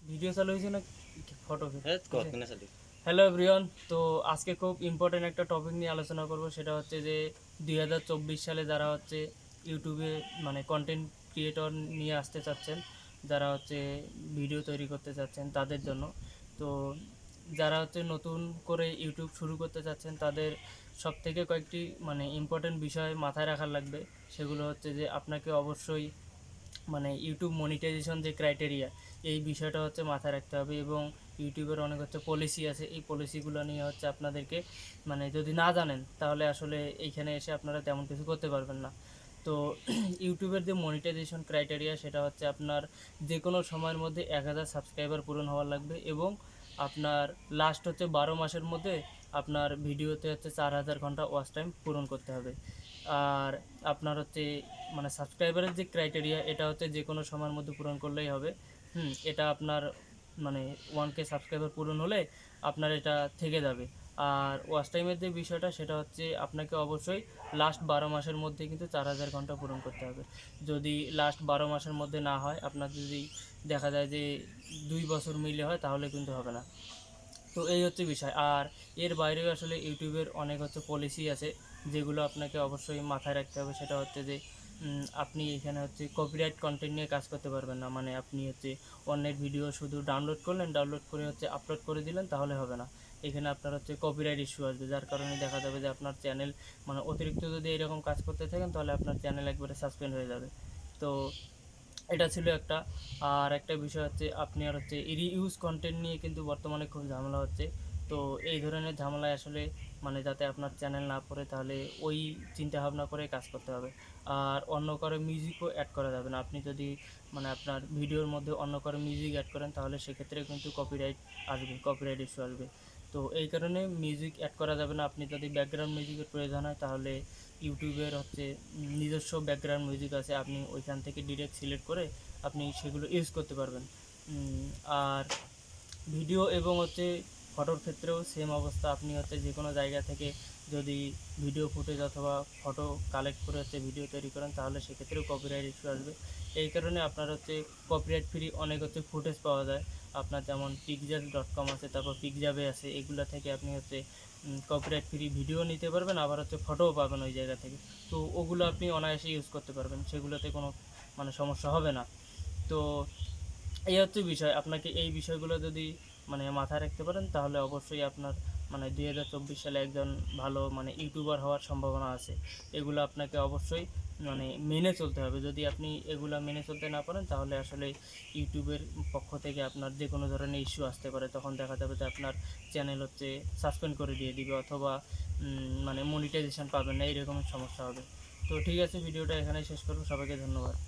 Video চালু হয়েছে না ফটো? কতক্ষণে চালু? হ্যালো এভরিওয়ান, তো আজকে খুব ইম্পর্টেন্ট একটা টপিক নিয়ে আলোচনা করব। সেটা হচ্ছে যে 2024 সালে যারা হচ্ছে ইউটিউবে মানে কন্টেন্ট ক্রিয়েটর নিয়ে আসতে চাচ্ছেন, যারা হচ্ছে ভিডিও তৈরি করতে চাচ্ছেন তাদের জন্য। তো যারা হচ্ছে নতুন করে ইউটিউব শুরু করতে চাচ্ছেন তাদের সব থেকে কয়েকটি মানে ইম্পর্টেন্ট বিষয় মাথায় রাখার লাগবে। সেগুলো হচ্ছে যে আপনাকে অবশ্যই মানে ইউটিউব মনিটাইজেশন যে ক্রাইটেরিয়া, এই বিষয়টা হচ্ছে মাথায় রাখতে হবে। এবং ইউটিউবের অনেক হচ্ছে পলিসি আছে, এই পলিসিগুলো নিয়ে হচ্ছে আপনাদেরকে মানে যদি না জানেন তাহলে আসলে এইখানে এসে আপনারা তেমন কিছু করতে পারবেন না। তো ইউটিউবের যে মনিটাইজেশন ক্রাইটেরিয়া সেটা হচ্ছে আপনার যে কোনো সময়ের মধ্যে 1000 সাবস্ক্রাইবার পূরণ হওয়ার লাগবে, এবং আপনার লাস্ট হচ্ছে 12 মাসের মধ্যে আপনার ভিডিওতে হচ্ছে 4000 ঘন্টা ওয়াচ টাইম পূরণ করতে হবে। আর আপনার হচ্ছে মানে সাবস্ক্রাইবারের যে ক্রাইটেরিয়া এটা হচ্ছে যে কোনো সময়ের মধ্যে পূরণ করলেই হবে। এটা আপনার মানে 1K সাবস্ক্রাইবার পূরণ হলে আপনার এটা থেকে যাবে। আর ওয়াচ টাইমের যে বিষয়টা সেটা হচ্ছে আপনাকে অবশ্যই লাস্ট 12 মাসের মধ্যে কিন্তু 4000 ঘন্টা পূরণ করতে হবে। যদি লাস্ট 12 মাসের মধ্যে না হয়, আপনার যদি দেখা যায় যে 2 বছর মিলে হয়, তাহলে কিন্তু হবে না। তো এই হচ্ছে বিষয়। আর এর বাইরেও আসলে ইউটিউবের অনেক হচ্ছে পলিসি আছে যেগুলো আপনাকে অবশ্যই মাথায় রাখতে হবে। সেটা হচ্ছে যে আপনি এখানে হচ্ছে কপিরাইট কন্টেন্ট নিয়ে কাজ করতে পারবেন না। মানে আপনি হচ্ছে অন্যের ভিডিও শুধু ডাউনলোড করলেন, ডাউনলোড করে হচ্ছে আপলোড করে দিলেন, তাহলে হবে না। এখানে আপনার হচ্ছে কপিরাইট ইস্যু আসবে, যার কারণে দেখা যাবে যে আপনার চ্যানেল মানে অতিরিক্ত যদি এরকম কাজ করতে থাকেন তাহলে আপনার চ্যানেল একবারে সাসপেন্ড হয়ে যাবে। তো এটা ছিল একটা। আর একটা বিষয় হচ্ছে আপনি আর হচ্ছে রিইউজ কন্টেন্ট নিয়ে কিন্তু বর্তমানে খুব ঝামেলা হচ্ছে। তো এই ধরনের ঝামেলায় আসলে মানে যাতে আপনার চ্যানেল না পড়ে, তাহলে ওই চিন্তা ভাবনা করে কাজ করতে হবে। আর অন্য কারো মিউজিকও অ্যাড করা যাবে না। আপনি যদি মানে আপনার ভিডিওর মধ্যে অন্য কারো মিউজিক অ্যাড করেন তাহলে সেক্ষেত্রে কিন্তু কপিরাইট আসবে, কপিরাইট ইস্যু আসবে। তো এই কারণে মিউজিক অ্যাড করা যাবে না। আপনি যদি ব্যাকগ্রাউন্ড মিউজিকের প্রয়োজন হয় তাহলে ইউটিউবের হচ্ছে নিজস্ব ব্যাকগ্রাউন্ড মিউজিক আছে, আপনি ওইখান থেকে ডিরেক্ট সিলেক্ট করে আপনি সেগুলো ইউজ করতে পারবেন। আর ভিডিও এবং হচ্ছে ফটোর ক্ষেত্রেও সেম অবস্থা। আপনি হচ্ছে যে কোনো জায়গা থেকে যদি ভিডিও ফুটেজ অথবা ফটো কালেক্ট করে হচ্ছে ভিডিও তৈরি করেন তাহলে সেক্ষেত্রেও কপিরাইট ইস্যু আসবে। এই কারণে আপনার হচ্ছে কপিরাইট ফ্রি অনেক হচ্ছে ফুটেজ পাওয়া যায়। আপনার যেমন pixel.com আছে, তারপর পিকজাবে আছে, এগুলো থেকে আপনি হচ্ছে কপিরাইট ফ্রি ভিডিও নিতে পারবেন, আবার হচ্ছে ফটোও পাবেন ওই জায়গা থেকে। তো ওগুলো আপনি অনায়াসে ইউজ করতে পারবেন, সেগুলোতে কোনো মানে সমস্যা হবে না। তো এই হচ্ছে বিষয়। আপনাকে এই বিষয়গুলো যদি মানে মাথায় রাখতে পারেন তাহলে অবশ্যই আপনার মানে 2024 সালে একজন ভালো মানে ইউটিউবার হওয়ার সম্ভাবনা আছে। এগুলো আপনাকে অবশ্যই মানে মেনে চলতে হবে। যদি আপনি এগুলো মেনে চলতে না পারেন তাহলে আসলে ইউটিউবের পক্ষ থেকে আপনার যে কোনো ধরনের ইস্যু আসতে পারে। তখন দেখা যাবে যে আপনার চ্যানেল হচ্ছে সাসপেন্ড করে দিয়ে দিবে, অথবা মানে মনিটাইজেশন পাবেন না, এইরকম সমস্যা হবে। তো ঠিক আছে, ভিডিওটা এখানেই শেষ করব। সবাইকে ধন্যবাদ।